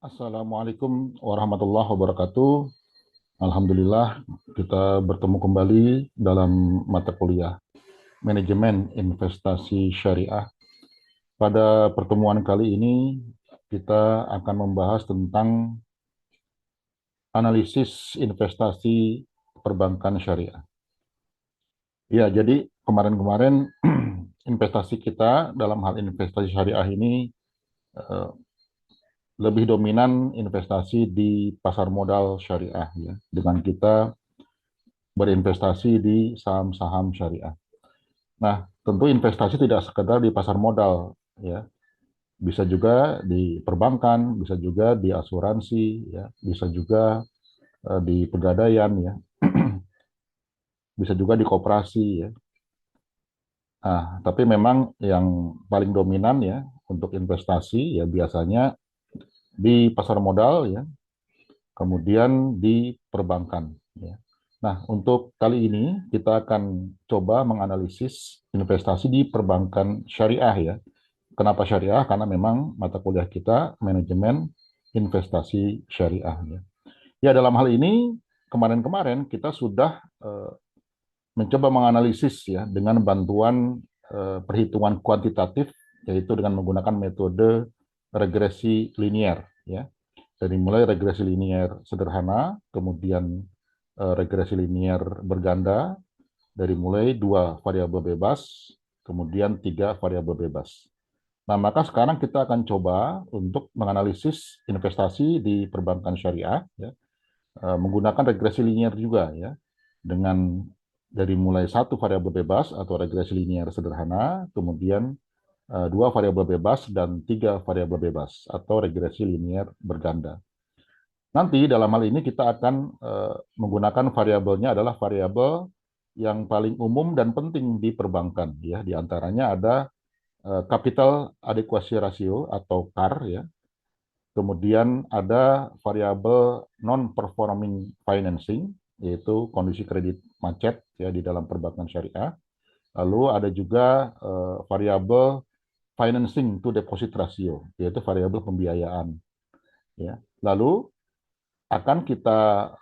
Assalamualaikum warahmatullahi wabarakatuh. Alhamdulillah, kita bertemu kembali dalam mata kuliah Manajemen Investasi Syariah. Pada pertemuan kali ini, kita akan membahas tentang analisis investasi perbankan syariah. Ya, jadi kemarin-kemarin investasi kita dalam hal investasi syariah ini eh, lebih dominan investasi di pasar modal syariah ya, dengan kita berinvestasi di saham-saham syariah. Nah, tentu investasi tidak sekedar di pasar modal, ya. Bisa juga di perbankan, bisa juga di asuransi, ya. Bisa juga di pegadaian, ya. Bisa juga di koperasi, ya. Tapi memang yang paling dominan ya untuk investasi ya biasanya di pasar modal, ya. Kemudian di perbankan, ya. Nah, untuk kali ini kita akan coba menganalisis investasi di perbankan syariah ya. Kenapa syariah? Karena memang mata kuliah kita manajemen investasi syariah ya. Ya, dalam hal ini kemarin-kemarin kita sudah mencoba menganalisis ya dengan bantuan perhitungan kuantitatif yaitu dengan menggunakan metode regresi linier ya. Dari mulai regresi linier sederhana, kemudian regresi linier berganda, dari mulai dua variabel bebas, kemudian tiga variabel bebas. Nah, maka sekarang kita akan coba untuk menganalisis investasi di perbankan syariah, ya, menggunakan regresi linier juga, ya, dengan dari mulai satu variabel bebas atau regresi linier sederhana, kemudian dua variabel bebas dan tiga variabel bebas atau regresi linier berganda. Nanti dalam hal ini kita akan menggunakan variabelnya adalah variabel yang paling umum dan penting di perbankan, ya. Di antaranya ada capital adequacy ratio atau CAR ya. Kemudian ada variabel non-performing financing yaitu kondisi kredit macet ya di dalam perbankan syariah. Lalu ada juga variabel financing to deposit ratio yaitu variabel pembiayaan ya. Lalu akan kita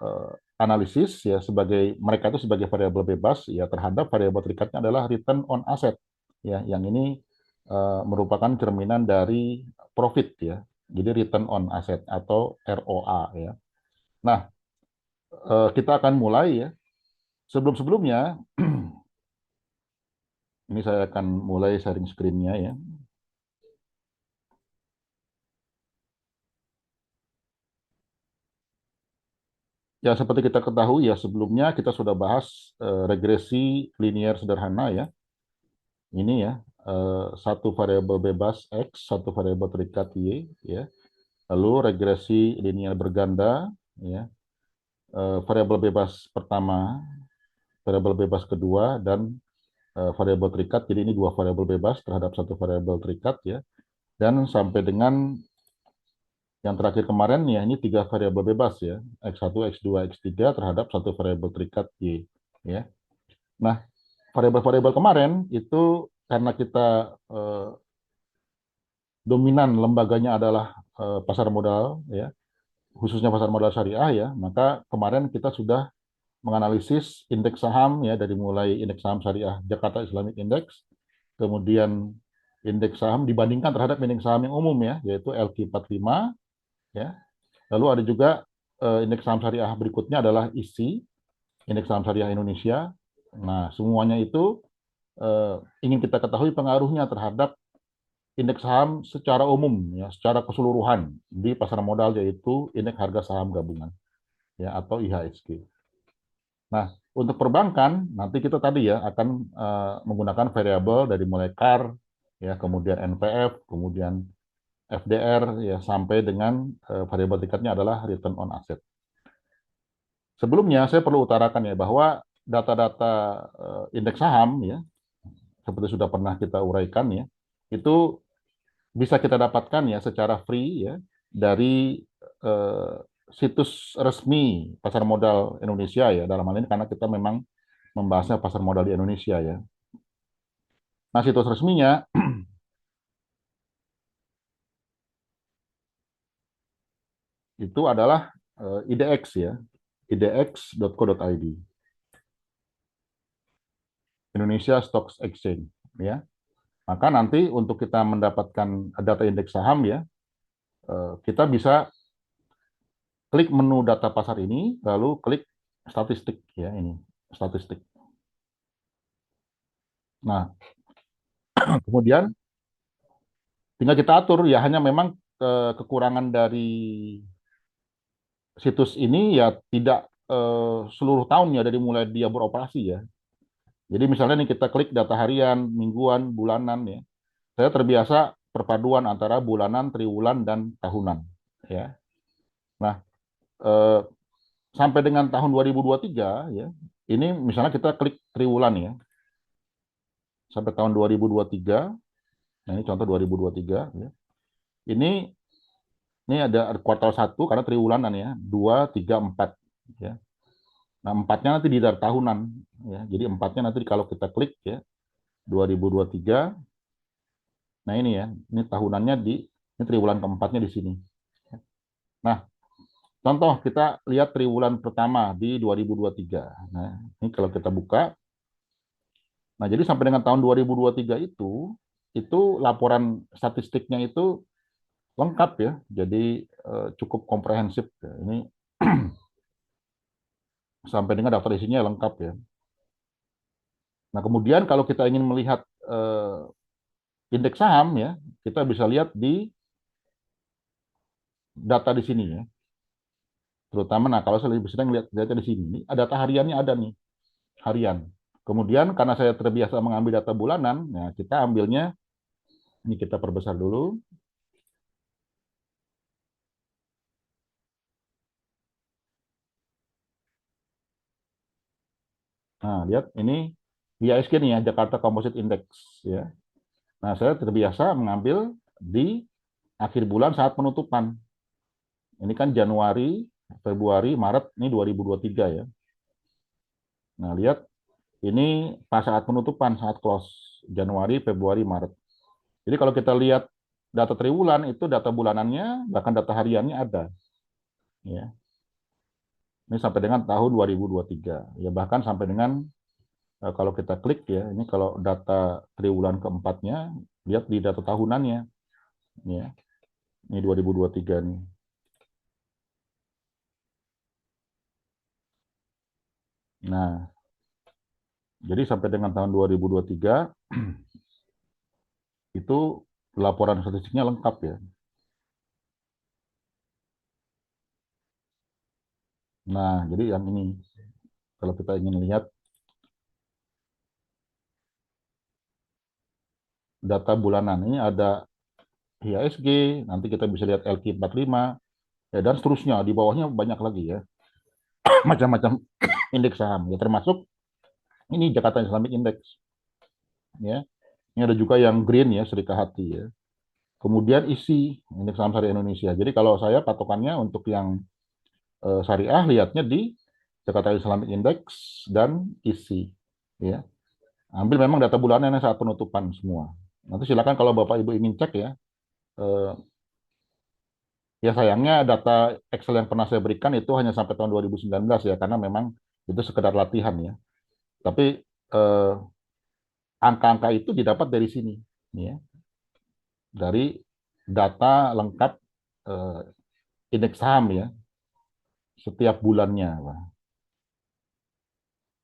analisis ya sebagai mereka itu sebagai variabel bebas ya terhadap variabel terikatnya adalah return on asset ya yang ini merupakan cerminan dari profit ya. Jadi return on asset atau ROA ya. Nah, kita akan mulai ya. Sebelum-sebelumnya ini saya akan mulai sharing screen-nya ya. Ya seperti kita ketahui ya sebelumnya kita sudah bahas regresi linear sederhana ya. Ini ya satu variabel bebas X, satu variabel terikat Y ya. Lalu regresi linear berganda ya. Variabel bebas pertama, variabel bebas kedua dan variabel terikat. Jadi ini dua variabel bebas terhadap satu variabel terikat ya. Dan sampai dengan yang terakhir kemarin ya ini tiga variabel bebas ya, X1, X2, X3 terhadap satu variabel terikat Y ya. Nah, variabel-variabel kemarin itu karena kita dominan lembaganya adalah pasar modal ya, khususnya pasar modal syariah ya, maka kemarin kita sudah menganalisis indeks saham ya dari mulai indeks saham syariah Jakarta Islamic Index, kemudian indeks saham dibandingkan terhadap indeks saham yang umum ya, yaitu LQ45 ya. Lalu ada juga indeks saham syariah berikutnya adalah ISI, indeks saham syariah Indonesia. Nah, semuanya itu ingin kita ketahui pengaruhnya terhadap indeks saham secara umum ya, secara keseluruhan di pasar modal yaitu indeks harga saham gabungan ya atau IHSG. Nah, untuk perbankan nanti kita tadi ya akan menggunakan variabel dari mulai CAR ya, kemudian NPF, kemudian FDR ya sampai dengan variabel tingkatnya adalah return on asset. Sebelumnya saya perlu utarakan ya bahwa data-data indeks saham ya seperti sudah pernah kita uraikan ya itu bisa kita dapatkan ya secara free ya dari eh, situs resmi pasar modal Indonesia ya dalam hal ini karena kita memang membahasnya pasar modal di Indonesia ya. Nah, situs resminya itu adalah IDX ya, idx.co.id, Indonesia Stock Exchange ya. Maka nanti untuk kita mendapatkan data indeks saham ya, kita bisa klik menu data pasar ini, lalu klik statistik ya ini, statistik. Nah, kemudian tinggal kita atur ya, hanya memang kekurangan dari situs ini ya tidak seluruh tahunnya dari mulai dia beroperasi ya. Jadi misalnya nih kita klik data harian, mingguan, bulanan ya. Saya terbiasa perpaduan antara bulanan, triwulan dan tahunan ya. Nah, eh, sampai dengan tahun 2023 ya. Ini misalnya kita klik triwulan ya. Sampai tahun 2023. Nah, ini contoh 2023 ya. Ini ada kuartal 1 karena triwulanan ya. 2, 3, 4 ya. Nah, empatnya nanti di dari tahunan ya. Jadi empatnya nanti kalau kita klik ya 2023. Nah, ini ya. Ini tahunannya ini triwulan keempatnya di sini. Nah, contoh kita lihat triwulan pertama di 2023. Nah, ini kalau kita buka. Nah, jadi sampai dengan tahun 2023 itu laporan statistiknya itu lengkap ya. Jadi cukup komprehensif ya. Ini sampai dengan daftar isinya lengkap ya. Nah, kemudian kalau kita ingin melihat indeks saham ya, kita bisa lihat di data di sini ya. Terutama, nah kalau saya lebih sering lihat data di sini, ini ada data hariannya ada nih, harian. Kemudian karena saya terbiasa mengambil data bulanan, nah kita ambilnya, ini kita perbesar dulu. Nah, lihat ini IHSG nih ya, Jakarta Composite Index ya. Nah, saya terbiasa mengambil di akhir bulan saat penutupan. Ini kan Januari, Februari, Maret, ini 2023 ya. Nah, lihat ini pas saat penutupan, saat close Januari, Februari, Maret. Jadi kalau kita lihat data triwulan itu data bulanannya, bahkan data hariannya ada. Ya. Ini sampai dengan tahun 2023. Ya, bahkan sampai dengan kalau kita klik ya, ini kalau data triwulan keempatnya, lihat di data tahunannya. Ya. Ini 2023 nih. Nah, jadi sampai dengan tahun 2023 itu laporan statistiknya lengkap ya. Nah, jadi yang ini kalau kita ingin lihat data bulanan, ini ada IHSG, nanti kita bisa lihat LQ45 ya, dan seterusnya. Di bawahnya banyak lagi ya, macam-macam indeks saham ya, termasuk ini Jakarta Islamic Index ya. Ini ada juga yang green ya, Serika Hati ya. Kemudian isi indeks saham syariah Indonesia. Jadi kalau saya patokannya untuk yang syariah lihatnya di Jakarta Islamic Index dan isi ya. Ambil memang data bulanannya saat penutupan semua. Nanti silakan kalau Bapak Ibu ingin cek ya. Eh, Ya sayangnya data Excel yang pernah saya berikan itu hanya sampai tahun 2019 ya, karena memang itu sekedar latihan ya. Tapi eh, angka-angka itu didapat dari sini, ya, dari data lengkap eh, indeks saham ya, setiap bulannya, Pak.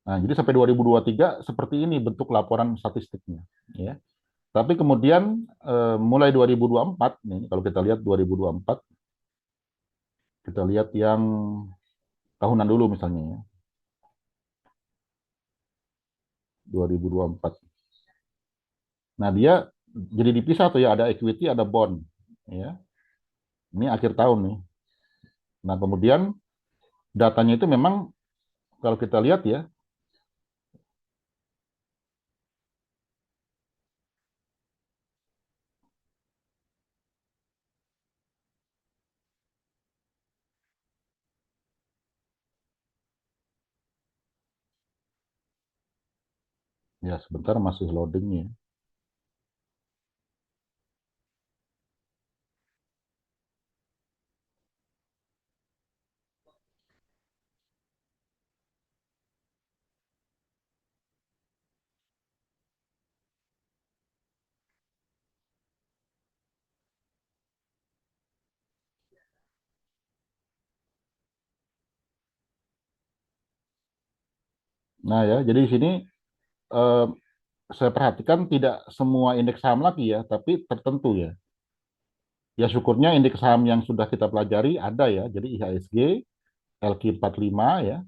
Nah, jadi sampai 2023 seperti ini bentuk laporan statistiknya, ya. Tapi kemudian mulai 2024 nih, kalau kita lihat 2024, kita lihat yang tahunan dulu misalnya ya, 2024. Nah, dia jadi dipisah tuh ya, ada equity, ada bond. Ya. Ini akhir tahun nih. Nah, kemudian datanya itu memang kalau kita lihat ya, ya sebentar masih loading ya. Nah ya, jadi di sini eh, saya perhatikan tidak semua indeks saham lagi ya, tapi tertentu ya. Ya syukurnya indeks saham yang sudah kita pelajari ada ya, jadi IHSG, LQ45 ya.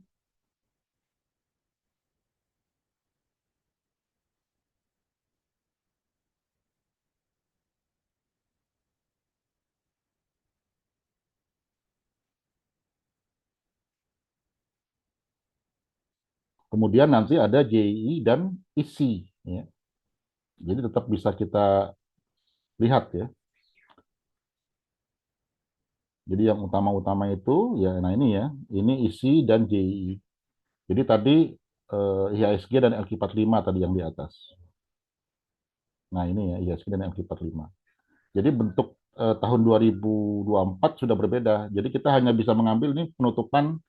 Kemudian nanti ada JI dan ISI ya. Jadi tetap bisa kita lihat ya. Jadi yang utama-utama itu ya, nah ini ya, ini ISI dan JI. Jadi tadi IHSG dan LQ45 tadi yang di atas. Nah ini ya, IHSG dan LQ45. Jadi bentuk tahun 2024 sudah berbeda. Jadi kita hanya bisa mengambil ini penutupan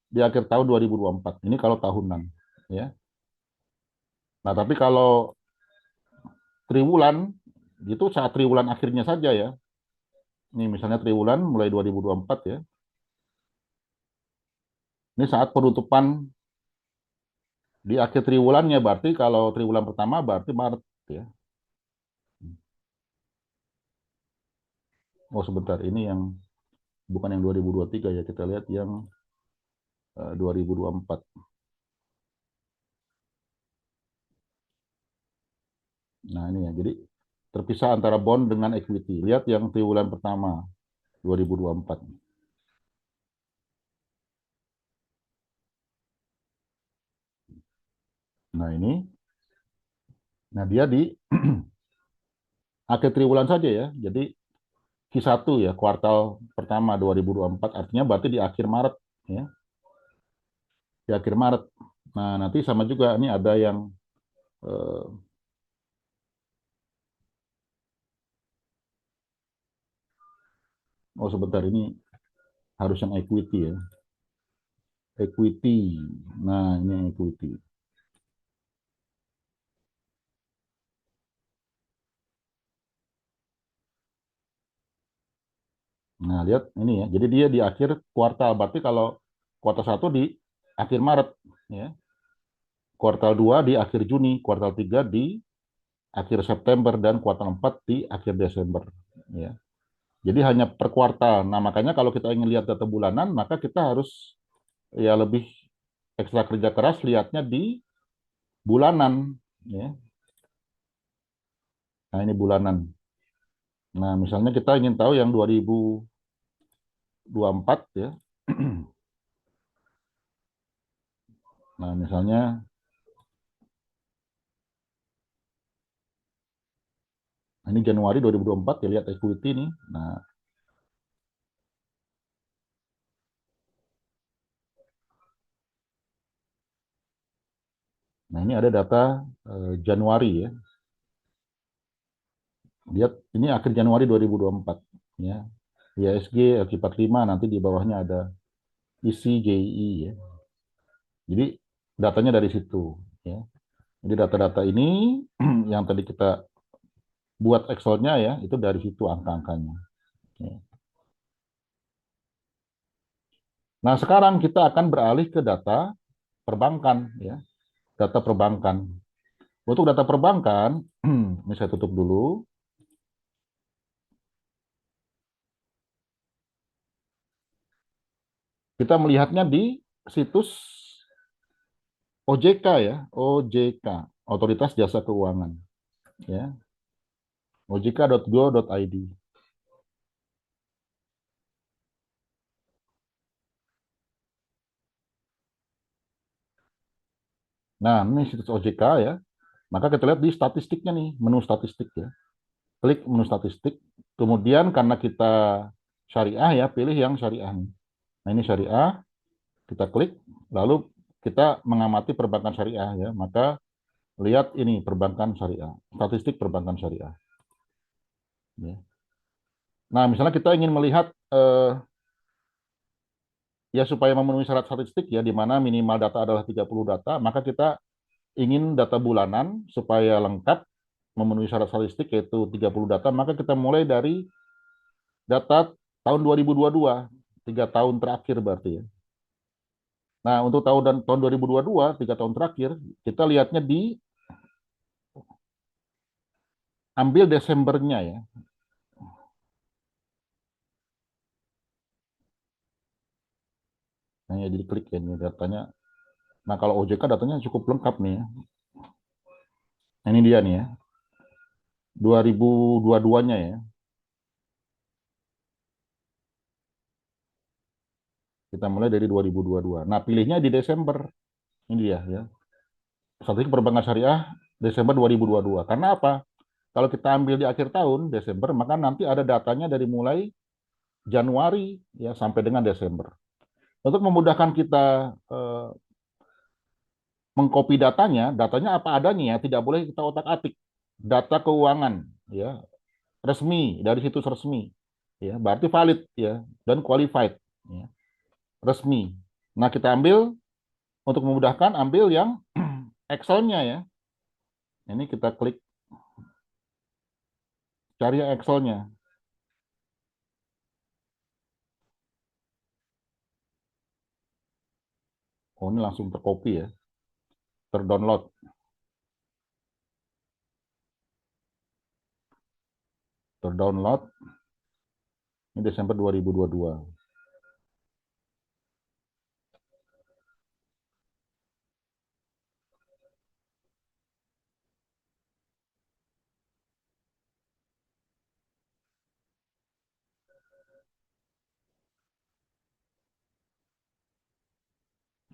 di akhir tahun 2024. Ini kalau tahunan, ya. Nah, tapi kalau triwulan itu saat triwulan akhirnya saja ya. Ini misalnya triwulan mulai 2024 ya. Ini saat penutupan di akhir triwulannya, berarti kalau triwulan pertama berarti Maret ya. Oh sebentar, ini yang bukan yang 2023 ya, kita lihat yang 2024. Nah ini ya, jadi terpisah antara bond dengan equity. Lihat yang triwulan pertama 2024. Nah ini, nah dia di akhir triwulan saja ya. Jadi Q1 ya, kuartal pertama 2024, artinya berarti di akhir Maret ya, di akhir Maret. Nah, nanti sama juga ini ada yang eh, oh sebentar, ini harus yang equity ya. Equity. Nah, ini yang equity. Nah, lihat ini ya. Jadi dia di akhir kuartal. Berarti kalau kuartal satu di akhir Maret ya. Kuartal 2 di akhir Juni, kuartal 3 di akhir September dan kuartal 4 di akhir Desember ya. Jadi hanya per kuartal. Nah, makanya kalau kita ingin lihat data bulanan, maka kita harus ya lebih ekstra kerja keras lihatnya di bulanan ya. Nah, ini bulanan. Nah, misalnya kita ingin tahu yang 2024 ya. Nah, misalnya ini Januari 2024 ya, lihat equity nih. Nah, ini ada data Januari ya. Lihat ini akhir Januari 2024 ya. IHSG LQ45, nanti di bawahnya ada ICJI ya. Jadi datanya dari situ ya. Jadi data-data ini yang tadi kita buat Excel-nya ya, itu dari situ angka-angkanya. Ya. Nah, sekarang kita akan beralih ke data perbankan ya, data perbankan. Untuk data perbankan, ini saya tutup dulu. Kita melihatnya di situs OJK ya, OJK, Otoritas Jasa Keuangan ya, ojk.go.id. Nah, ini situs OJK ya. Maka kita lihat di statistiknya nih, menu statistik ya. Klik menu statistik, kemudian karena kita syariah ya, pilih yang syariah nih. Nah, ini syariah, kita klik, lalu kita mengamati perbankan syariah ya. Maka lihat ini perbankan syariah, statistik perbankan syariah. Ya. Nah, misalnya kita ingin melihat ya supaya memenuhi syarat statistik ya, di mana minimal data adalah 30 data, maka kita ingin data bulanan supaya lengkap memenuhi syarat statistik yaitu 30 data, maka kita mulai dari data tahun 2022, 3 tahun terakhir berarti ya. Nah, untuk tahun 2022, 3 tahun terakhir, kita lihatnya ambil Desembernya ya. Nah, ya, jadi klik ya, ini datanya. Nah, kalau OJK datanya cukup lengkap nih ya. Nah, ini dia nih ya, 2022-nya ya. Kita mulai dari 2022. Nah, pilihnya di Desember. Ini dia ya. Strategi perbankan syariah Desember 2022. Karena apa? Kalau kita ambil di akhir tahun, Desember, maka nanti ada datanya dari mulai Januari ya sampai dengan Desember. Untuk memudahkan kita mengcopy datanya apa adanya ya, tidak boleh kita otak-atik. Data keuangan ya, resmi dari situs resmi. Ya, berarti valid ya dan qualified ya, resmi. Nah, kita ambil untuk memudahkan ambil yang Excel-nya ya. Ini kita klik cari yang Excel-nya. Oh, ini langsung tercopy ya, terdownload. Terdownload ini Desember 2022.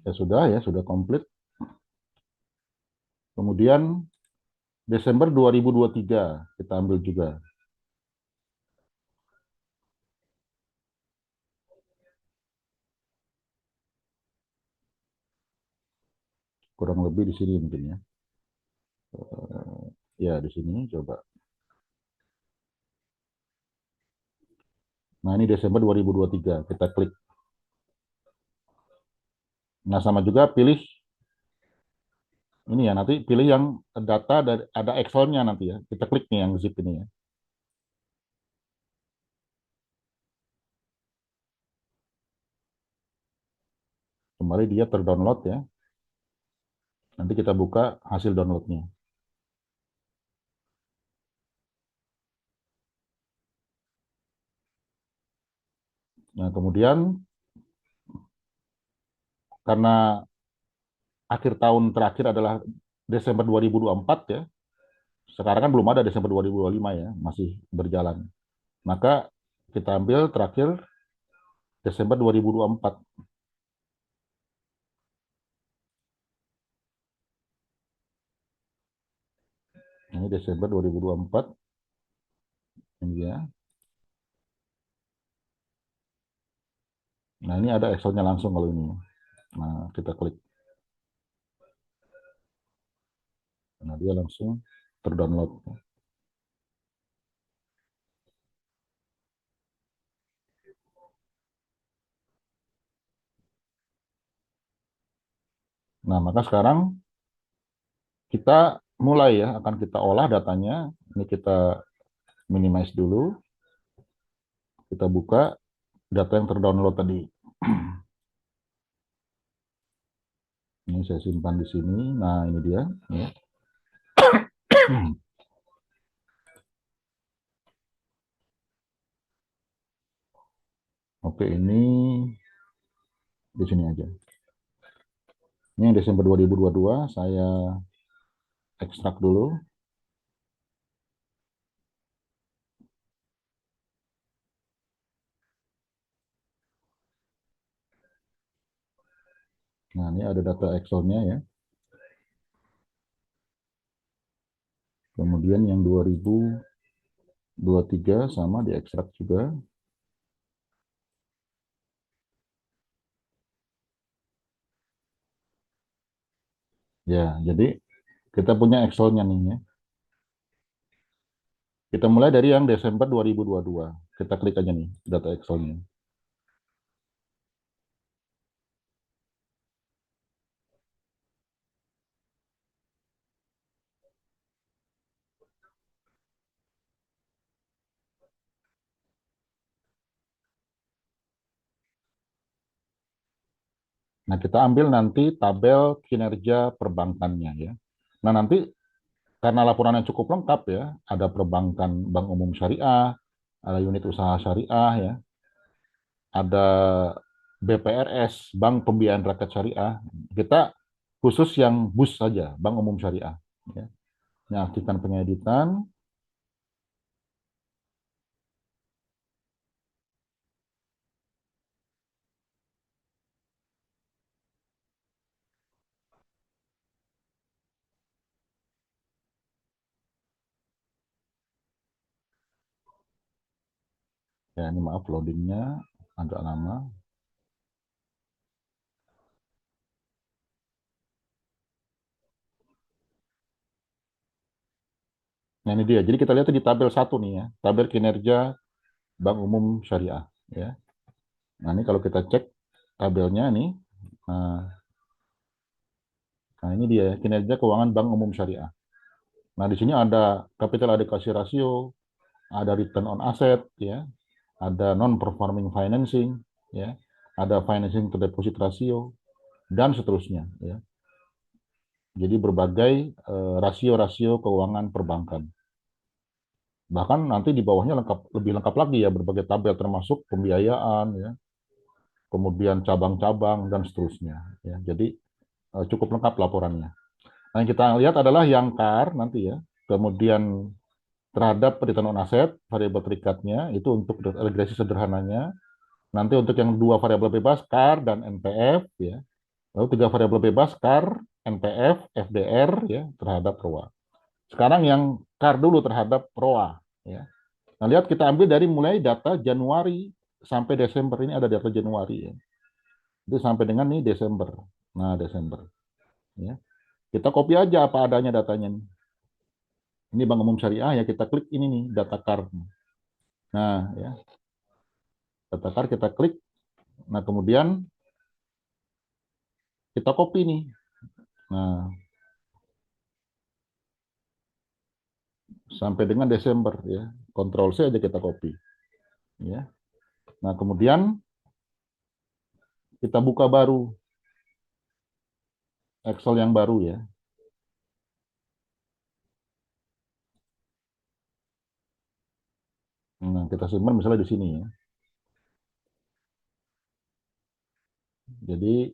Ya, sudah komplit. Kemudian Desember 2023 kita ambil juga. Kurang lebih di sini mungkin ya. Ya, di sini coba. Nah, ini Desember 2023. Kita klik. Nah, sama juga pilih ini ya, nanti pilih yang data dari ada Excel-nya nanti ya. Kita klik nih yang zip ini ya. Kembali dia terdownload ya. Nanti kita buka hasil downloadnya. Nah, kemudian karena akhir tahun terakhir adalah Desember 2024 ya. Sekarang kan belum ada Desember 2025 ya, masih berjalan. Maka kita ambil terakhir Desember 2024. Ini Desember 2024. Ini ya. Nah, ini ada Excel-nya langsung kalau ini. Nah, kita klik. Nah, dia langsung terdownload. Nah, maka sekarang kita mulai ya, akan kita olah datanya. Ini kita minimize dulu. Kita buka data yang terdownload tadi. Ini saya simpan di sini. Nah, ini dia. Ya. Oke, ini di sini aja. Ini yang Desember 2022, saya ekstrak dulu. Nah, ini ada data Excel-nya ya. Kemudian yang 2023 sama diekstrak juga. Ya, jadi kita punya Excel-nya nih ya. Kita mulai dari yang Desember 2022. Kita klik aja nih data Excel-nya. Nah, kita ambil nanti tabel kinerja perbankannya ya. Nah, nanti karena laporannya cukup lengkap ya, ada perbankan Bank Umum Syariah, ada unit usaha syariah ya, ada BPRS, Bank Pembiayaan Rakyat Syariah. Kita khusus yang BUS saja, Bank Umum Syariah. Ya. Ini aktifkan pengeditan. Ya, ini maaf loadingnya agak lama. Nah, ini dia. Jadi kita lihat di tabel satu nih ya, tabel kinerja Bank Umum Syariah. Ya. Nah, ini kalau kita cek tabelnya nih, nah, nah ini dia kinerja keuangan Bank Umum Syariah. Nah, di sini ada capital adequacy ratio, ada return on asset, ya, ada non-performing financing, ya, ada financing to deposit ratio, dan seterusnya. Ya. Jadi berbagai rasio-rasio keuangan perbankan. Bahkan nanti di bawahnya lebih lengkap lagi ya, berbagai tabel termasuk pembiayaan, ya, kemudian cabang-cabang, dan seterusnya. Ya. Jadi cukup lengkap laporannya. Nah, yang kita lihat adalah yang CAR nanti ya, kemudian terhadap return on asset, variabel terikatnya, itu untuk regresi sederhananya. Nanti untuk yang dua variabel bebas, CAR dan NPF, ya. Lalu tiga variabel bebas, CAR, NPF, FDR, ya, terhadap ROA. Sekarang yang CAR dulu terhadap ROA, ya. Nah, lihat kita ambil dari mulai data Januari sampai Desember, ini ada data Januari, ya. Itu sampai dengan nih Desember. Nah, Desember, ya. Kita copy aja apa adanya datanya nih. Ini Bank Umum Syariah ya, kita klik ini nih, data CAR. Nah, ya, data CAR kita klik. Nah, kemudian kita copy nih. Nah, sampai dengan Desember ya. Ctrl C aja kita copy. Ya. Nah, kemudian kita buka baru Excel yang baru ya. Nah, kita simpan misalnya di sini ya. Jadi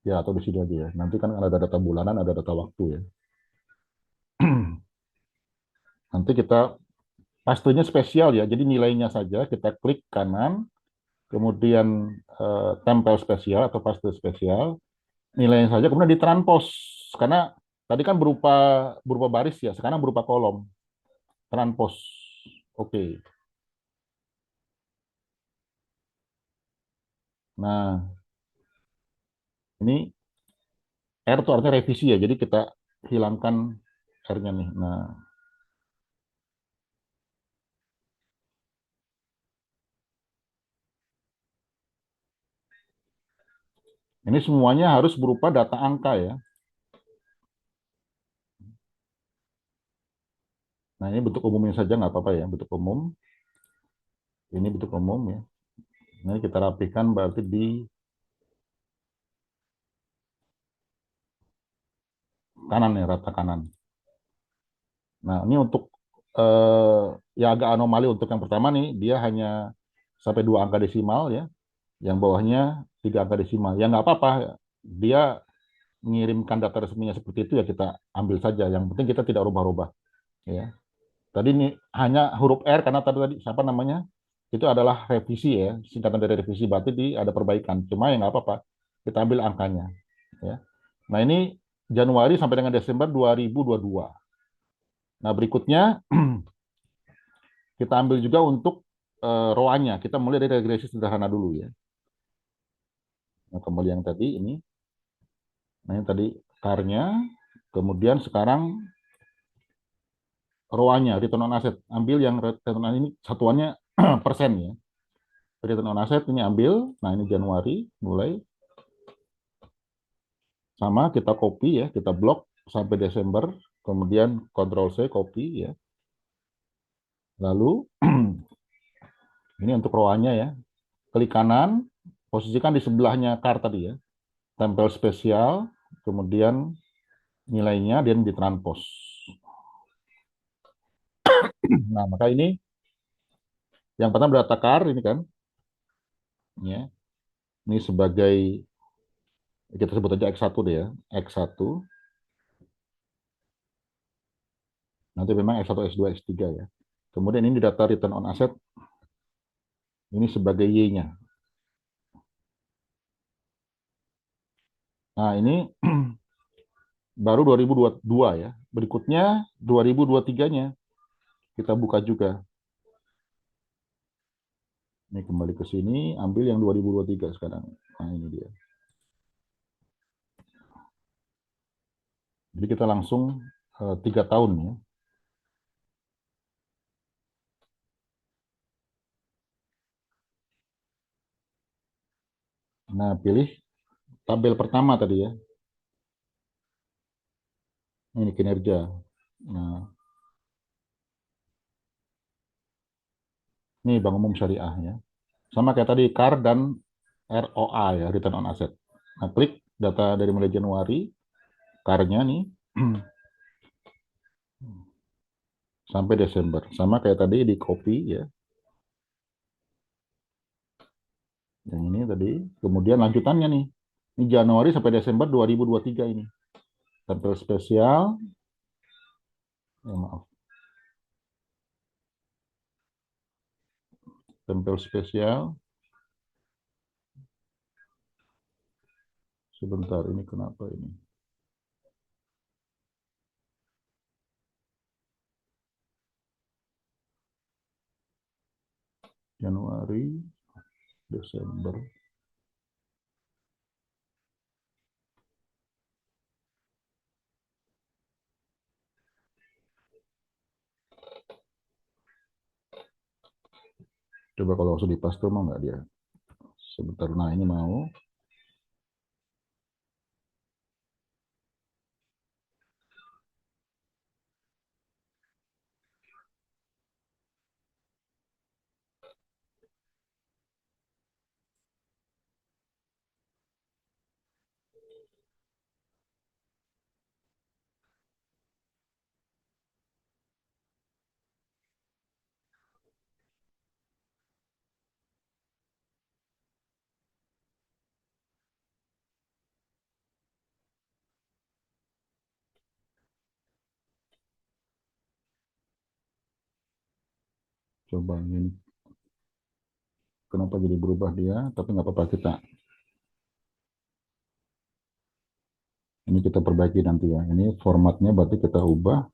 ya atau di sini aja ya. Nanti kan ada data bulanan, ada data waktu ya. Nanti kita pastenya spesial ya. Jadi nilainya saja kita klik kanan, kemudian tempel spesial atau paste spesial, nilainya saja kemudian ditranspos karena tadi kan berupa berupa baris ya, sekarang berupa kolom. Transpos. Oke. Nah, ini R itu artinya revisi ya. Jadi kita hilangkan R-nya nih. Nah, ini semuanya harus berupa data angka ya. Nah, ini bentuk umumnya saja nggak apa-apa ya, bentuk umum. Ini bentuk umum ya. Ini kita rapikan berarti di kanan ya, rata kanan. Nah, ini untuk ya agak anomali untuk yang pertama nih, dia hanya sampai dua angka desimal ya. Yang bawahnya tiga angka desimal. Ya nggak apa-apa. Dia mengirimkan data resminya seperti itu ya kita ambil saja. Yang penting kita tidak rubah-rubah. Ya. Tadi ini hanya huruf R karena tadi siapa namanya? Itu adalah revisi ya, singkatan dari revisi berarti ada perbaikan. Cuma ya nggak apa-apa, kita ambil angkanya. Ya. Nah ini Januari sampai dengan Desember 2022. Nah berikutnya kita ambil juga untuk ROA-nya. Kita mulai dari regresi sederhana dulu ya. Nah kembali yang tadi ini, nah yang tadi CAR-nya, kemudian sekarang ROA-nya, return on asset. Ambil yang return on ini satuannya persen ya. Return on asset ini ambil, nah ini Januari mulai sama kita copy ya, kita blok sampai Desember, kemudian Ctrl C copy ya. Lalu Ini untuk rowannya ya. Klik kanan, posisikan di sebelahnya kar tadi ya. Tempel spesial, kemudian nilainya dan ditranspos. Nah, maka ini yang pertama data kar ini kan, ya. Ini sebagai kita sebut aja X1 deh ya. X1. Nanti memang X1, X2, X3 ya. Kemudian ini data return on asset, ini sebagai Y-nya. Nah, ini baru 2022 ya. Berikutnya 2023-nya kita buka juga. Ini kembali ke sini, ambil yang 2023 sekarang. Nah, ini dia. Jadi kita langsung 3 tahun ya. Nah, pilih tabel pertama tadi ya. Ini kinerja. Nah, ini Bank Umum Syariah ya. Sama kayak tadi CAR dan ROA ya, Return on Asset. Nah, klik data dari mulai Januari, CAR-nya nih, sampai Desember. Sama kayak tadi di copy ya. Yang ini tadi. Kemudian lanjutannya nih. Ini Januari sampai Desember 2023 ini. Tempel spesial. Maaf. Tempel spesial. Sebentar, ini kenapa ini? Januari, Desember. Coba kalau langsung di paste mau nggak dia? Sebentar, nah ini mau. Coba ini. Kenapa jadi berubah dia? Tapi nggak apa-apa kita. Ini kita perbaiki nanti ya. Ini formatnya berarti kita ubah.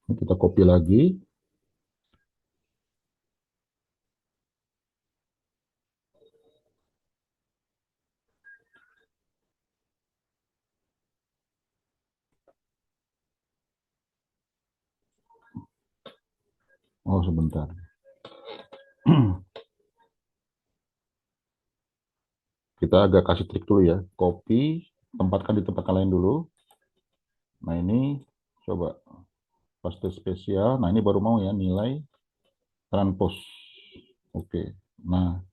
Ini kita copy lagi. Oh, sebentar. Kita agak kasih trik dulu ya. Copy, tempatkan di tempat lain dulu. Nah, ini coba paste spesial. Nah, ini baru mau ya nilai transpose. Oke. Nah,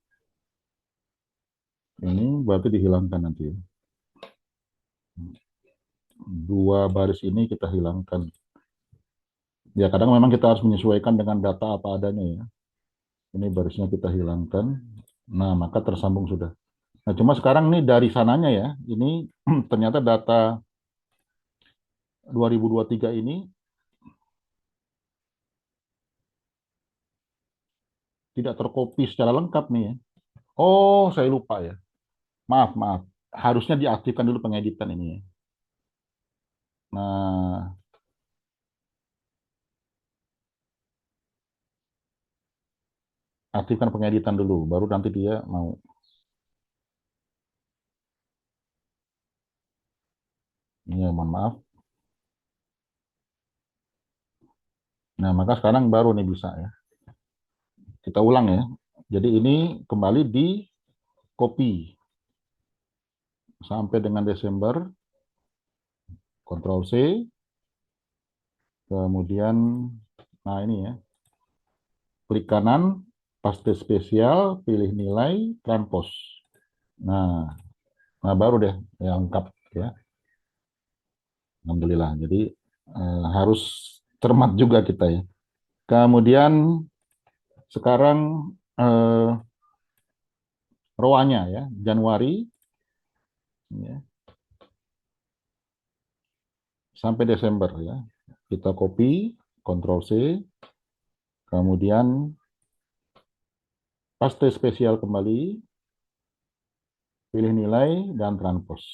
ini berarti dihilangkan nanti ya. Dua baris ini kita hilangkan. Ya, kadang memang kita harus menyesuaikan dengan data apa adanya ya. Ini barisnya kita hilangkan. Nah, maka tersambung sudah. Nah, cuma sekarang nih dari sananya ya, ini ternyata data 2023 ini tidak terkopi secara lengkap nih ya. Oh, saya lupa ya. Maaf, maaf. Harusnya diaktifkan dulu pengeditan ini ya. Nah, aktifkan pengeditan dulu, baru nanti dia mau. Ini ya, mohon maaf. Nah, maka sekarang baru nih bisa ya. Kita ulang ya. Jadi ini kembali di copy sampai dengan Desember, Ctrl C, kemudian, nah ini ya, klik kanan, paste spesial, pilih nilai, transpose. Nah, baru deh yang lengkap ya. Alhamdulillah. Jadi harus cermat juga kita ya. Kemudian sekarang eh, roanya ya, Januari ya, sampai Desember ya. Kita copy, Ctrl C, kemudian paste spesial kembali, pilih nilai dan transpose.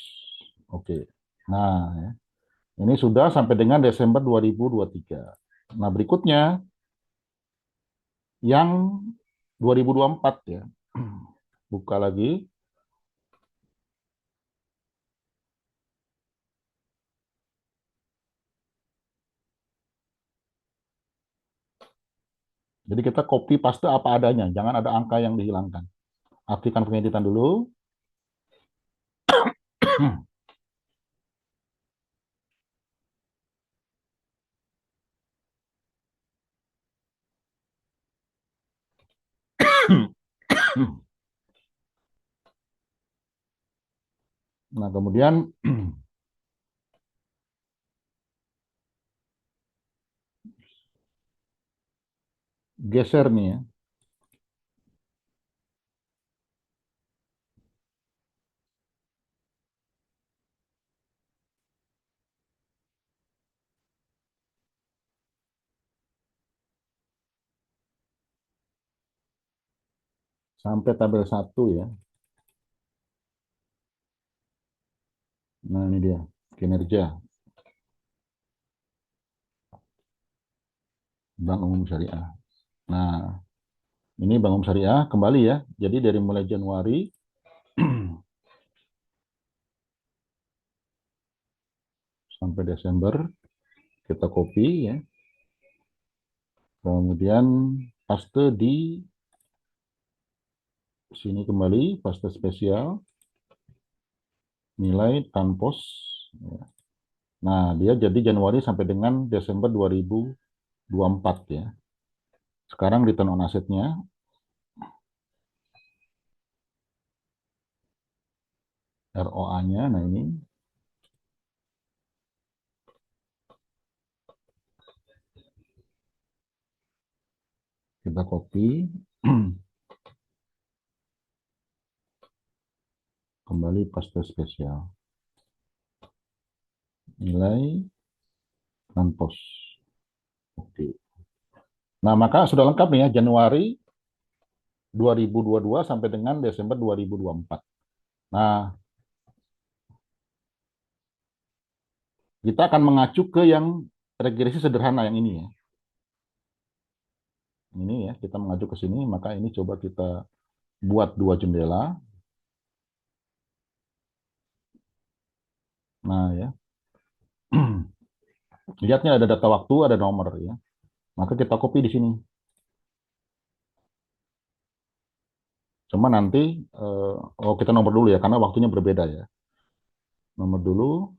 Oke. Nah, ya. Ini sudah sampai dengan Desember 2023. Nah, berikutnya yang 2024 ya. Buka lagi. Jadi kita copy paste apa adanya, jangan ada angka yang dihilangkan. Aktifkan pengeditan dulu. Nah, kemudian geser nih ya. Sampai tabel 1 ya. Nah, ini dia kinerja Bank Umum Syariah. Nah, ini Bank Umum Syariah kembali ya. Jadi dari mulai Januari sampai Desember kita copy ya. Kemudian paste di sini kembali, paste spesial, nilai transpose. Nah, dia jadi Januari sampai dengan Desember 2024 ya. Sekarang return on asset-nya ROA-nya, nah ini kita copy, kembali paste spesial, nilai transpose. Oke. Nah, maka sudah lengkap nih ya, Januari 2022 sampai dengan Desember 2024. Nah, kita akan mengacu ke yang regresi sederhana yang ini ya. Ini ya, kita mengacu ke sini, maka ini coba kita buat 2 jendela. Nah ya, lihatnya ada data waktu, ada nomor ya. Maka kita copy di sini. Cuma nanti, kita nomor dulu ya, karena waktunya berbeda ya. Nomor dulu,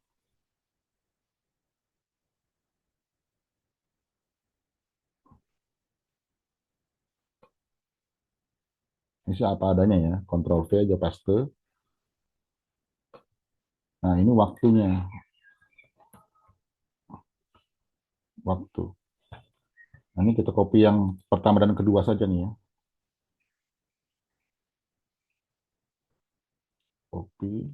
isi apa adanya ya. Ctrl V aja paste. Nah ini waktunya, waktu. Nah, ini kita copy yang pertama dan kedua saja nih ya. Copy.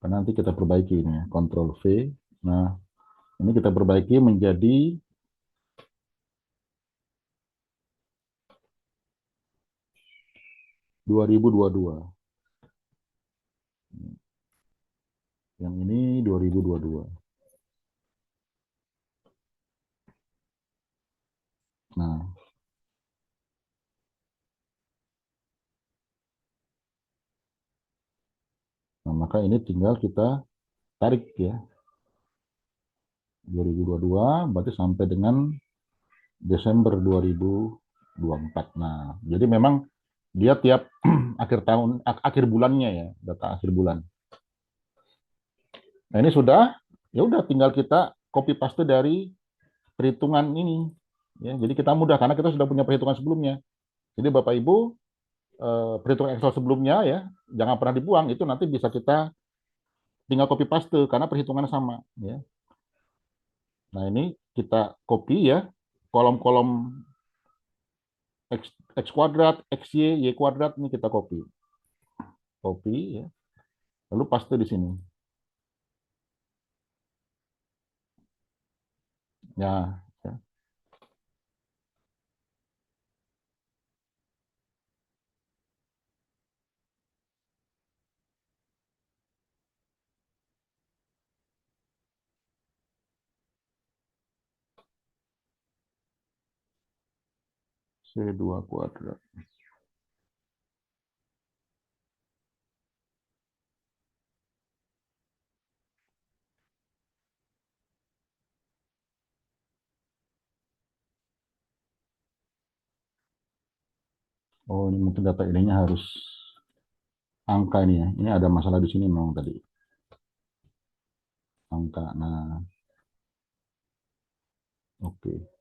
Nanti kita perbaiki ini ya, Ctrl V. Nah, ini kita perbaiki menjadi 2022. Yang ini 2022. Nah, maka ini tinggal kita tarik ya. 2022 berarti sampai dengan Desember 2024. Nah, jadi memang dia tiap akhir tahun, akhir bulannya ya, data akhir bulan. Nah, ini sudah. ya udah tinggal kita copy paste dari perhitungan ini. Ya, jadi kita mudah karena kita sudah punya perhitungan sebelumnya. Jadi Bapak Ibu, perhitungan Excel sebelumnya ya, jangan pernah dibuang, itu nanti bisa kita tinggal copy paste karena perhitungannya sama. Ya. Nah ini kita copy ya, kolom-kolom X, X kuadrat, XY, Y kuadrat ini kita copy. Copy ya, lalu paste di sini. Ya, ya. C2 kuadrat. Oh, ini mungkin data ininya harus angka ini ya. Ini ada masalah di sini memang tadi. Angka. Nah, oke.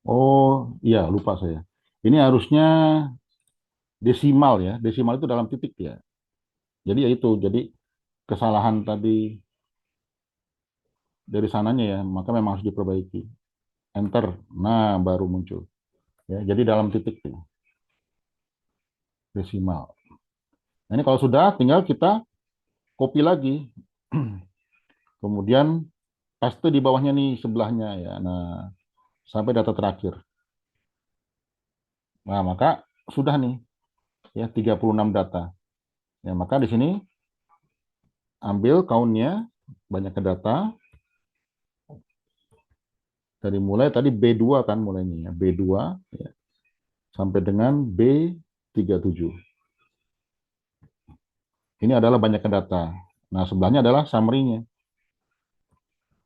Oh, iya lupa saya. Ini harusnya desimal ya. Desimal itu dalam titik ya. Jadi ya itu. Jadi kesalahan tadi dari sananya ya, maka memang harus diperbaiki. Enter. Nah, baru muncul. Ya, jadi dalam titik ya, desimal. Nah, ini kalau sudah tinggal kita copy lagi. Kemudian paste di bawahnya nih sebelahnya ya. Nah, sampai data terakhir. Nah, maka sudah nih ya 36 data. Ya, maka di sini ambil count-nya banyak ke data dari mulai tadi B2 kan mulainya ya. B2 ya, sampai dengan B37. Ini adalah banyak ke data. Nah, sebelahnya adalah summary-nya.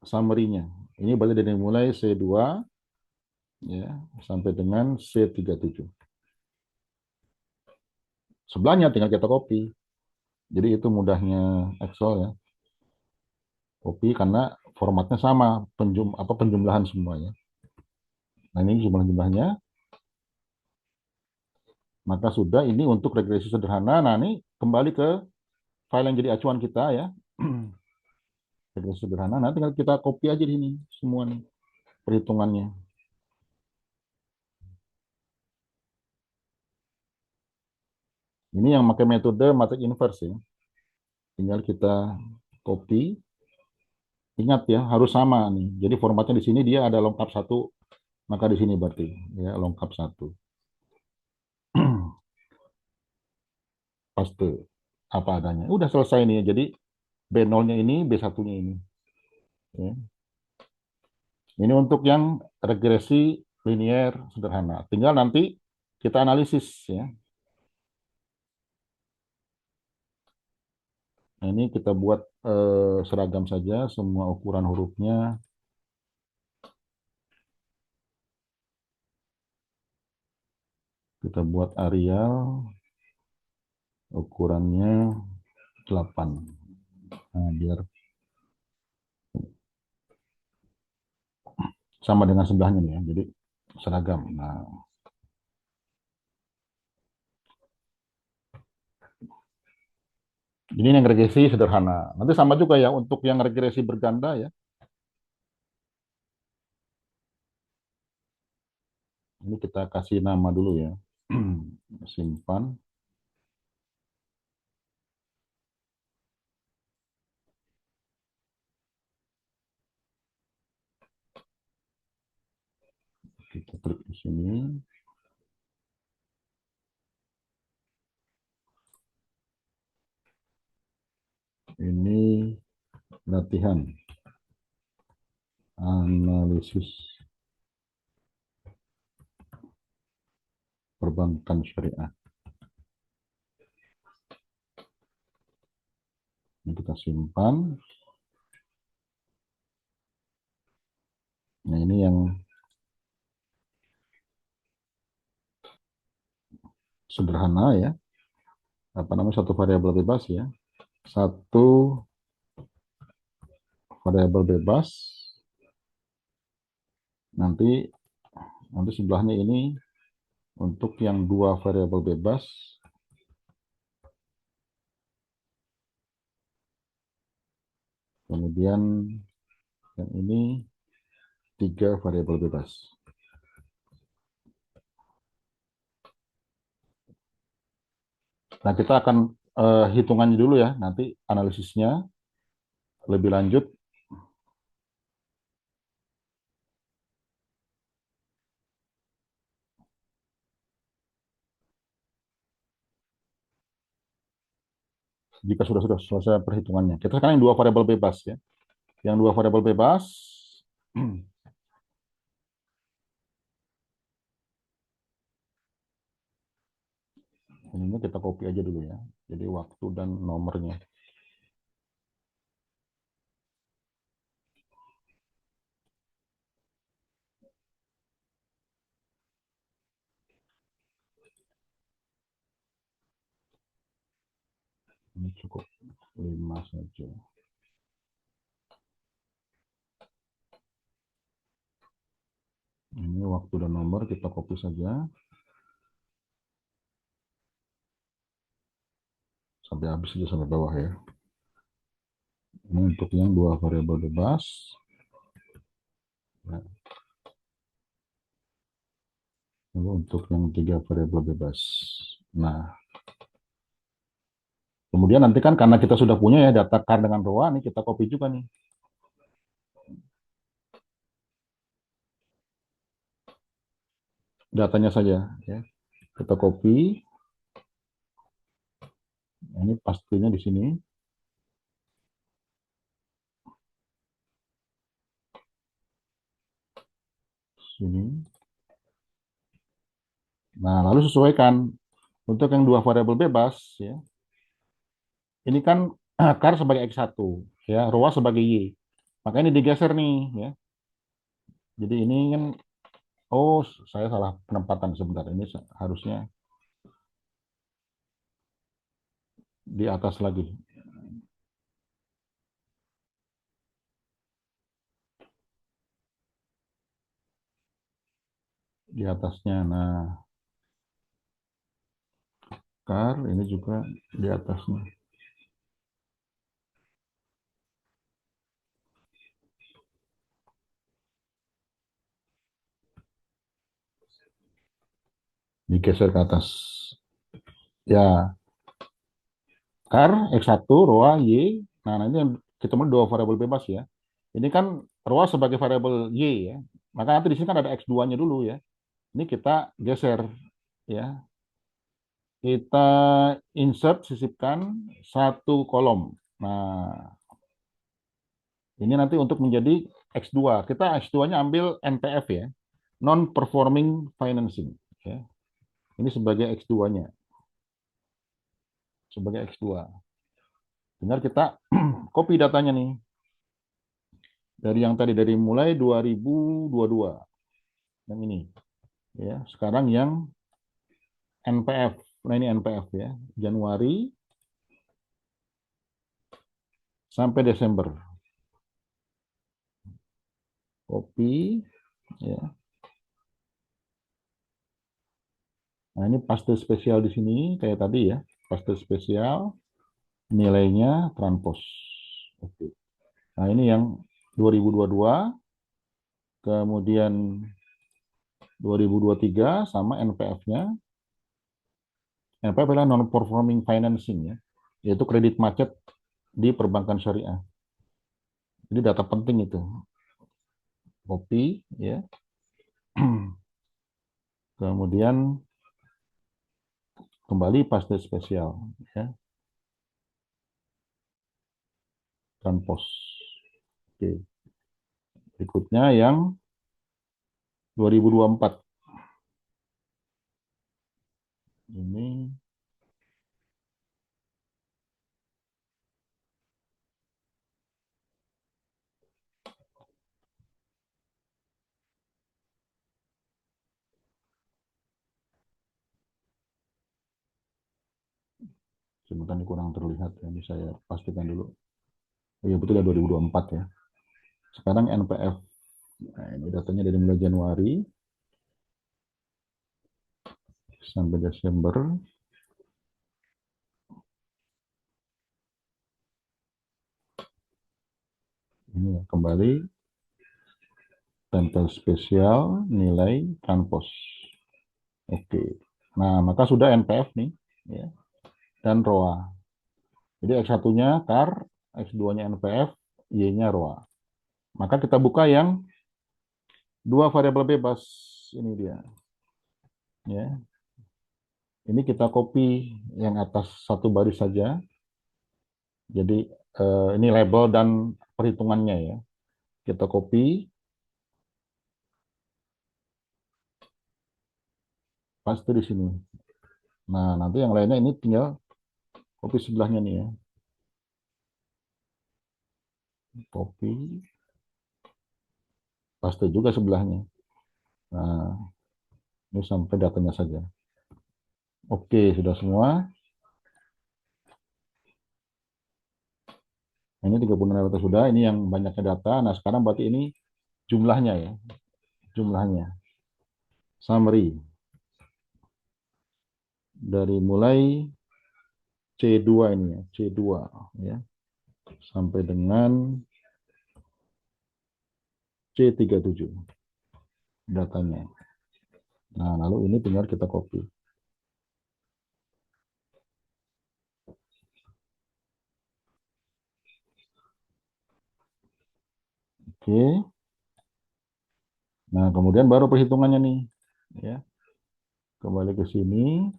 Summary-nya. Ini berarti dari mulai C2 ya sampai dengan C37. Sebelahnya tinggal kita copy. Jadi itu mudahnya Excel ya. Copy karena formatnya sama, penjumlahan semuanya. Nah, ini jumlah-jumlahnya. Maka sudah ini untuk regresi sederhana. Nah, ini kembali ke file yang jadi acuan kita ya. Regresi sederhana. Nah, tinggal kita copy aja di sini semua nih perhitungannya. Ini yang pakai metode matrix inverse ya. Tinggal kita copy. Ingat ya, harus sama nih. Jadi formatnya di sini dia ada lengkap satu, maka di sini berarti ya lengkap satu. Paste apa adanya. Udah selesai nih. Jadi B0-nya ini, B1-nya ini. Ya. Ini untuk yang regresi linier sederhana. Tinggal nanti kita analisis ya. Nah, ini kita buat seragam saja semua ukuran hurufnya. Kita buat Arial ukurannya 8. Nah, biar sama dengan sebelahnya nih ya. Jadi seragam. Nah, ini yang regresi sederhana. Nanti sama juga ya untuk yang regresi berganda ya. Ini kita kasih nama dulu ya. Simpan. Kita klik di sini. Ini latihan. Analisis perbankan syariah. Ini kita simpan. Nah, ini yang sederhana ya. Apa namanya, satu variabel bebas ya. Satu variabel bebas. Nanti sebelahnya ini untuk yang dua variabel bebas. Kemudian yang ini tiga variabel bebas. Nah, kita akan hitungannya dulu ya, nanti analisisnya lebih lanjut. Jika sudah selesai perhitungannya. Kita sekarang yang dua variabel bebas ya. Yang dua variabel bebas, ini kita copy aja dulu ya. Jadi waktu dan nomornya. Ini cukup 5 saja. Ini waktu dan nomor kita copy saja. Sampai habis saja, sampai bawah ya. Ini untuk yang dua variabel bebas. Ya. Lalu untuk yang tiga variabel bebas. Nah, kemudian nanti kan karena kita sudah punya ya data CAR dengan ROA, nih kita copy juga nih. Datanya saja ya. Kita copy. Ini pastinya di sini. Sini. Nah, lalu sesuaikan untuk yang dua variabel bebas ya. Ini kan CAR sebagai X1 ya, ROA sebagai Y. Maka ini digeser nih ya. Jadi ini kan, oh saya salah penempatan sebentar. Ini harusnya di atas lagi. Di atasnya. Nah, CAR ini juga di atasnya. Digeser ke atas. Ya, CAR X1, ROA, Y. Nah, ini yang kita mau dua variabel bebas ya. Ini kan ROA sebagai variabel Y ya. Maka nanti di sini kan ada X2-nya dulu ya. Ini kita geser ya. Kita insert, sisipkan satu kolom. Nah, ini nanti untuk menjadi X2. Kita X2-nya ambil NPF ya. Non-performing financing. Ya. Ini sebagai X2-nya. Sebagai X2. Tinggal kita copy datanya nih. Dari yang tadi, dari mulai 2022. Yang ini. Ya, sekarang yang NPF. Nah, ini NPF ya. Januari sampai Desember. Copy ya. Nah, ini paste spesial di sini kayak tadi ya. Paste spesial, nilainya transpos. Oke. Nah, ini yang 2022, kemudian 2023 sama NPF-nya. NPF adalah non-performing financing ya, yaitu kredit macet di perbankan syariah. Jadi data penting itu. Copy ya. Kemudian kembali paste spesial ya. Transpos. Oke. Berikutnya yang 2024. Ini sebentar ini kurang terlihat ya. Ini saya pastikan dulu. Oh iya betul ya 2024 ya. Sekarang NPF. Nah, ini datanya dari mulai Januari sampai Desember. Ini ya, kembali tempel spesial nilai kanpos. Oke. Nah, maka sudah NPF nih ya, dan ROA. Jadi X1-nya CAR, X2-nya NPF, Y-nya ROA. Maka kita buka yang dua variabel bebas. Ini dia. Ya. Ini kita copy yang atas satu baris saja. Jadi ini label dan perhitungannya ya. Kita copy, paste di sini. Nah, nanti yang lainnya ini tinggal copy sebelahnya nih ya. Copy, paste juga sebelahnya. Nah, ini sampai datanya saja. Oke, sudah semua. Nah, ini 36 data sudah. Ini yang banyaknya data. Nah, sekarang berarti ini jumlahnya ya. Jumlahnya. Summary. Dari mulai C2 ini ya. C2 ya. Sampai dengan C37 datanya. Nah, lalu ini tinggal kita copy. Oke. Nah, kemudian baru perhitungannya nih. Ya. Kembali ke sini.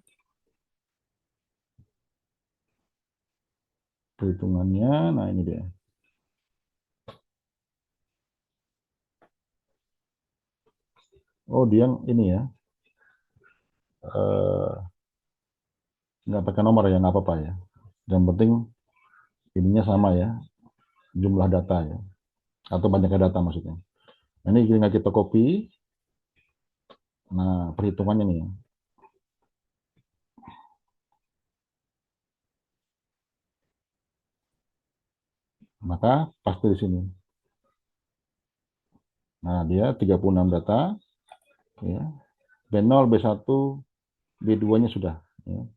Perhitungannya. Nah, ini dia. Oh, dia ini ya. Nggak pakai nomor ya, nggak apa-apa ya. Yang penting ininya sama ya. Jumlah data ya. Atau banyaknya data maksudnya. Nah, ini tinggal kita copy. Nah, perhitungannya nih. Maka pasti di sini. Nah, dia 36 data. Ya. B0, B1, B2-nya sudah. Ya.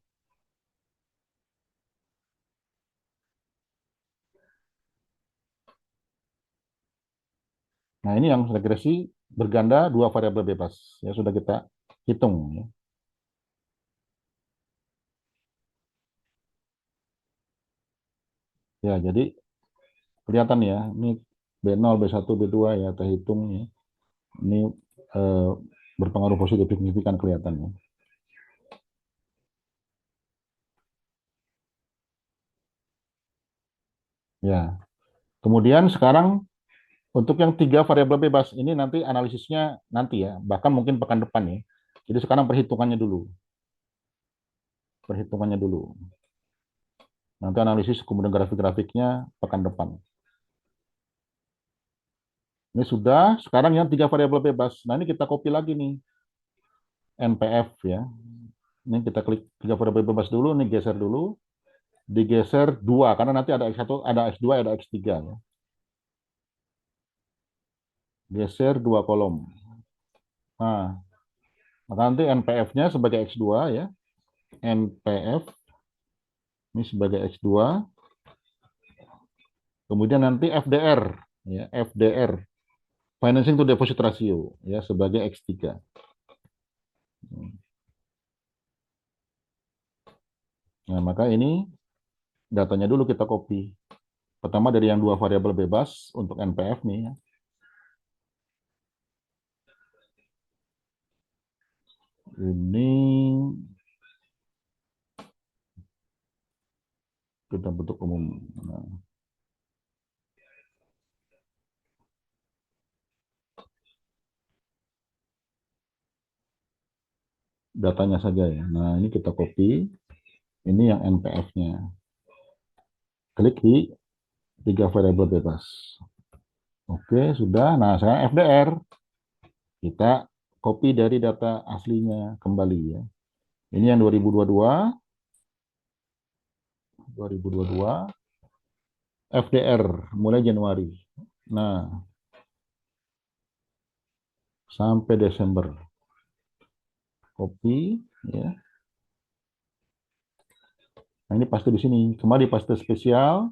Nah, ini yang regresi berganda dua variabel bebas. Ya, sudah kita hitung. Ya, ya jadi kelihatan ya, ini B0, B1, B2 ya terhitung ya. Ini eh, berpengaruh positif signifikan kelihatannya. Ya. Kemudian sekarang untuk yang tiga variabel bebas ini nanti analisisnya nanti ya, bahkan mungkin pekan depan ya. Jadi sekarang perhitungannya dulu, perhitungannya dulu. Nanti analisis kemudian grafik-grafiknya pekan depan. Ini sudah, sekarang yang tiga variabel bebas. Nah ini kita copy lagi nih, NPF ya. Ini kita klik tiga variabel bebas dulu, nih geser dulu, digeser dua karena nanti ada X1, ada X2, ada X3 ya. Geser dua kolom. Nah, maka nanti NPF-nya sebagai X2 ya. NPF ini sebagai X2. Kemudian nanti FDR ya, FDR financing to deposit ratio ya sebagai X3. Nah, maka ini datanya dulu kita copy. Pertama dari yang dua variabel bebas untuk NPF nih ya. Ini kita bentuk umum. Nah, datanya saja ya. Nah, ini kita copy. Ini yang NPF-nya. Klik di tiga variabel bebas. Oke, sudah. Nah, sekarang FDR. Kita copy dari data aslinya kembali ya. Ini yang 2022 FDR mulai Januari. Nah, sampai Desember. Copy ya. Nah, ini paste di sini. Kembali paste spesial,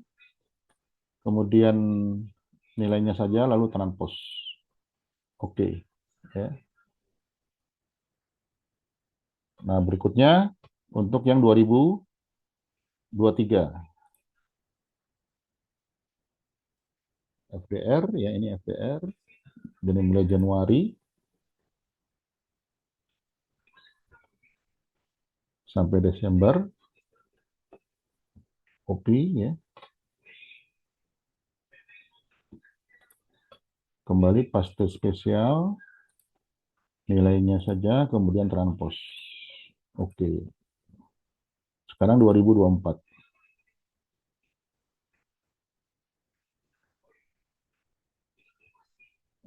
kemudian nilainya saja lalu transpose. Oke, ya. Nah, berikutnya untuk yang 2023 FDR ya, ini FDR dari mulai Januari sampai Desember. Copy ya. Kembali paste spesial, nilainya saja kemudian transpose. Oke. Sekarang 2024.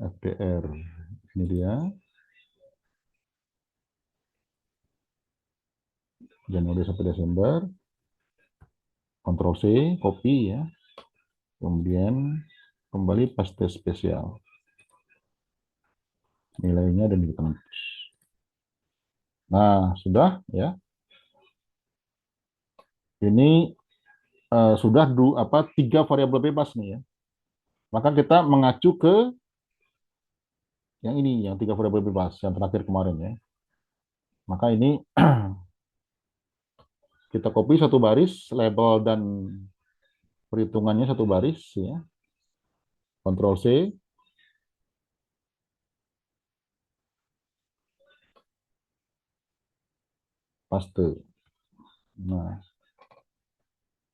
FDR. Ini dia. Januari sampai Desember. Ctrl C, copy ya. Kemudian kembali paste spesial. Nilainya dan ditranspose. Nah, sudah ya. Ini sudah tiga variabel bebas nih ya. Maka kita mengacu ke yang ini, yang tiga variabel bebas yang terakhir kemarin ya. Maka ini kita copy satu baris, label dan perhitungannya satu baris ya. Ctrl C, paste. Nah,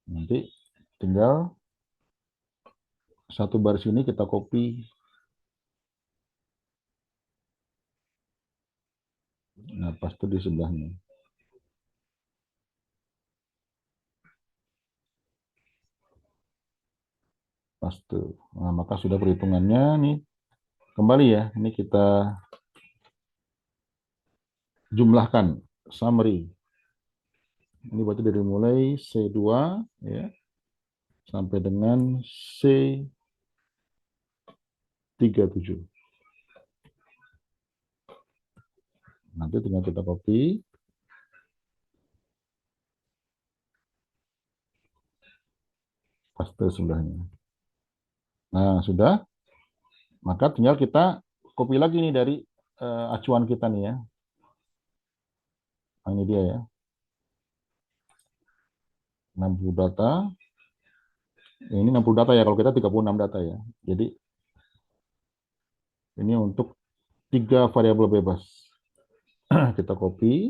nanti tinggal satu baris ini kita copy. Nah, paste di sebelahnya. Paste. Nah, maka sudah perhitungannya nih. Kembali ya, ini kita jumlahkan summary. Ini berarti dari mulai C2 ya sampai dengan C37. Nanti tinggal kita copy. Paste sebelahnya. Nah, sudah. Maka tinggal kita copy lagi nih dari acuan kita nih ya. Nah, ini dia ya. 60 data. Ini 60 data ya, kalau kita 36 data ya. Jadi ini untuk tiga variabel bebas. Kita copy.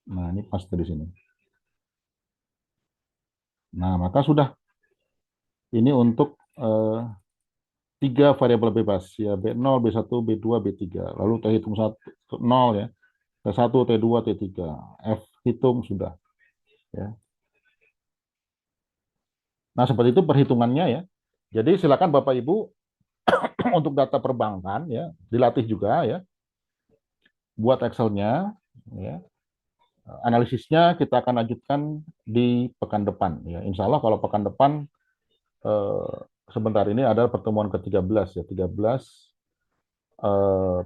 Nah, ini paste di sini. Nah, maka sudah. Ini untuk tiga variabel bebas ya, B0, B1, B2, B3. Lalu kita hitung 0 ya. T1, T2, T3. F hitung sudah ya. Nah, seperti itu perhitungannya ya. Jadi silakan Bapak Ibu untuk data perbankan ya, dilatih juga ya. Buat Excel-nya ya. Analisisnya kita akan lanjutkan di pekan depan ya. Insya Allah kalau pekan depan eh, sebentar ini adalah pertemuan ke-13 ya, 13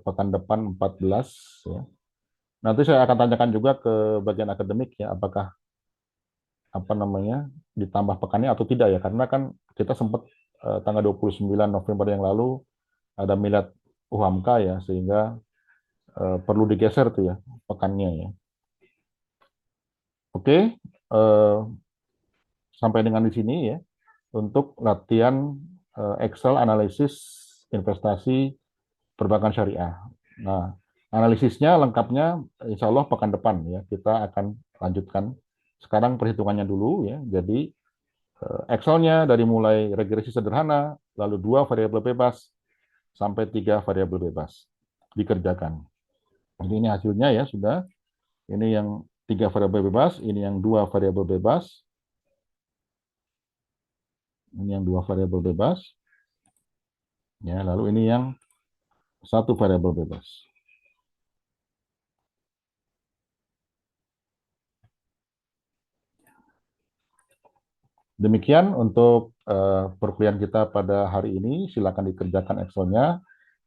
pekan depan 14 ya. Nanti saya akan tanyakan juga ke bagian akademik ya, apakah ditambah pekannya atau tidak ya, karena kan kita sempat tanggal 29 November yang lalu ada milad UHAMKA ya, sehingga perlu digeser tuh ya pekannya ya. Oke, sampai dengan di sini ya untuk latihan Excel analisis investasi perbankan syariah. Nah, analisisnya lengkapnya insya Allah pekan depan ya kita akan lanjutkan. Sekarang perhitungannya dulu ya. Jadi Excel-nya dari mulai regresi sederhana, lalu dua variabel bebas, sampai 3 variabel bebas dikerjakan. Jadi ini hasilnya ya sudah. Ini yang 3 variabel bebas, ini yang 2 variabel bebas, ini yang 2 variabel bebas, ya. Lalu ini yang 1 variabel bebas. Demikian untuk perkuliahan kita pada hari ini. Silakan dikerjakan Excel-nya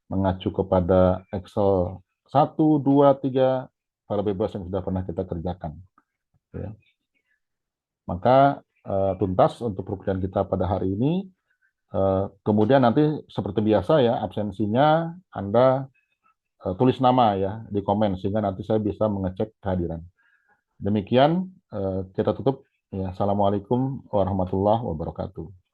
mengacu kepada Excel 1, 2, 3 variabel bebas yang sudah pernah kita kerjakan. Ya. Maka tuntas untuk perkuliahan kita pada hari ini. Kemudian nanti seperti biasa ya, absensinya Anda tulis nama ya di komen sehingga nanti saya bisa mengecek kehadiran. Demikian kita tutup. Ya, Assalamualaikum warahmatullahi wabarakatuh.